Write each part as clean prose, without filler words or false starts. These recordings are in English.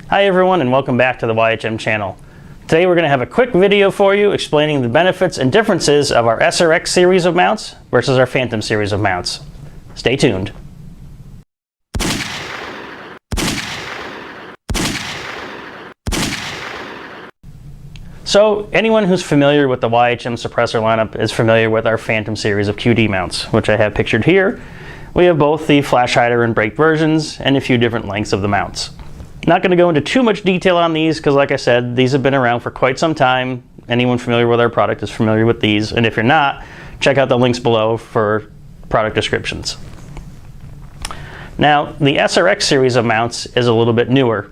Hi everyone, and welcome back to the YHM channel. Today we're going to have a quick video for you explaining the benefits and differences of our sRx series of mounts versus our Phantom series of mounts. Stay tuned. So anyone who's familiar with the YHM suppressor lineup is familiar with our Phantom series of QD mounts, which I have pictured here. We have both the flash hider and brake versions and a few different lengths of the mounts. Not going to go into too much detail on these because, like I said, these have been around for quite some time. Anyone familiar with our product is familiar with these, and if you're not, check out the links below for product descriptions. Now, the sRx series of mounts is a little bit newer.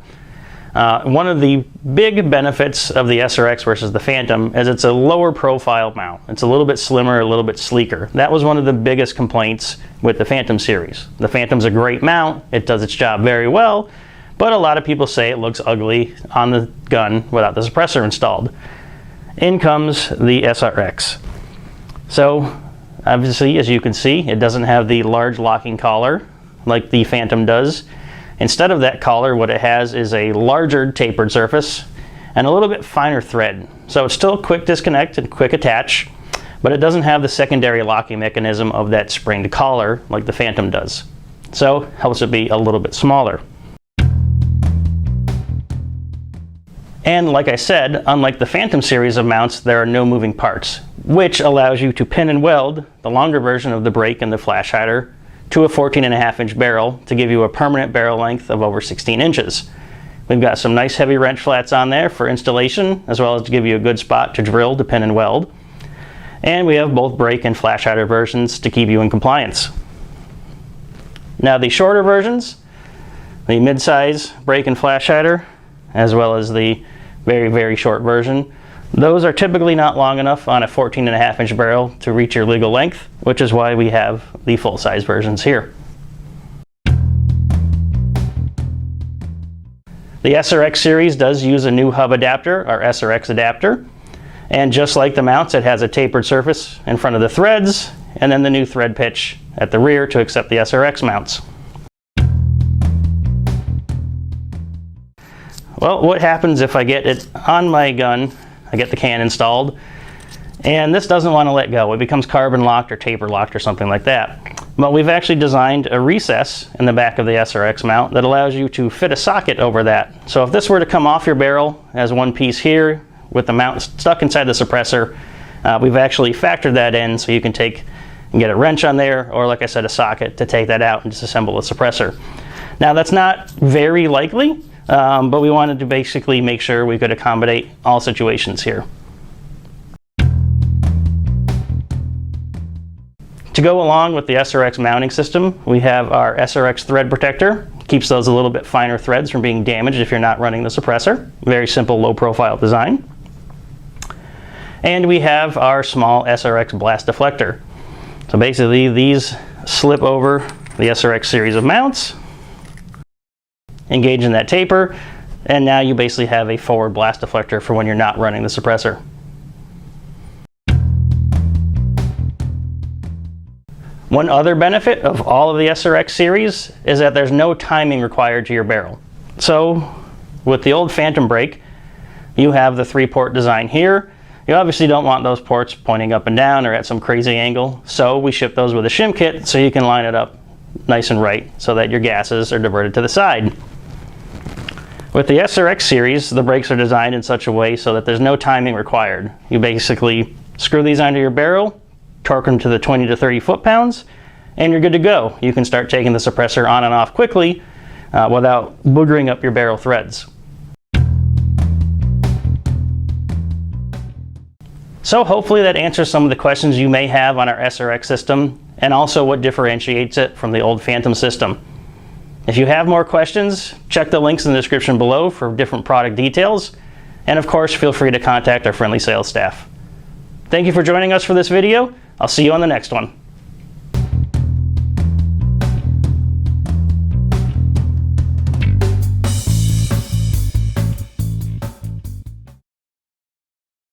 One of the big benefits of the sRx versus the Phantom is it's a lower profile mount. It's a little bit slimmer, a little bit sleeker. That was one of the biggest complaints with the Phantom series. The Phantom's a great mount, it does its job very well, but a lot of people say it looks ugly on the gun without the suppressor installed. In comes the sRx. So obviously, as you can see, it doesn't have the large locking collar like the Phantom does. Instead of that collar, what it has is a larger tapered surface and a little bit finer thread. So it's still quick disconnect and quick attach, but it doesn't have the secondary locking mechanism of that springed collar like the Phantom does. So helps it be a little bit smaller. And like I said, unlike the Phantom series of mounts, there are no moving parts, which allows you to pin and weld the longer version of the brake and the flash hider to a 14.5-inch barrel to give you a permanent barrel length of over 16 inches. We've got some nice heavy wrench flats on there for installation, as well as to give you a good spot to drill to pin and weld. And we have both brake and flash hider versions to keep you in compliance. Now the shorter versions, the mid-size brake and flash hider, as well as the very short version, those are typically not long enough on a 14.5-inch barrel to reach your legal length, which is why we have the full-size versions here. The sRx series does use a new hub adapter, our sRx adapter, and just like the mounts, it has a tapered surface in front of the threads, and then the new thread pitch at the rear to accept the sRx mounts. Well, what happens if I get it on my gun, I get the can installed, and this doesn't want to let go? It becomes carbon locked or taper locked or something like that. But we've actually designed a recess in the back of the sRx mount that allows you to fit a socket over that. So if this were to come off your barrel as one piece here with the mount stuck inside the suppressor, we've actually factored that in so you can take and get a wrench on there, or like I said, a socket to take that out and disassemble the suppressor. Now that's not very likely, but we wanted to basically make sure we could accommodate all situations here. To go along with the sRx mounting system, we have our sRx thread protector. Keeps those a little bit finer threads from being damaged if you're not running the suppressor. Very simple, low profile design. And we have our small sRx blast deflector. So basically these slip over the sRx series of mounts, engage in that taper, and now you basically have a forward blast deflector for when you're not running the suppressor. One other benefit of all of the sRx series is that there's no timing required to your barrel. So with the old Phantom brake, you have the 3-port design here. You obviously don't want those ports pointing up and down or at some crazy angle, so we ship those with a shim kit so you can line it up nice and right so that your gases are diverted to the side. With the sRx series, the brakes are designed in such a way so that there's no timing required. You basically screw these onto your barrel, torque them to the 20 to 30 foot-pounds, and you're good to go. You can start taking the suppressor on and off quickly without boogering up your barrel threads. So hopefully that answers some of the questions you may have on our sRx system, and also what differentiates it from the old Phantom system. If you have more questions, check the links in the description below for different product details, and of course feel free to contact our friendly sales staff. Thank you for joining us for this video. I'll see you on the next one.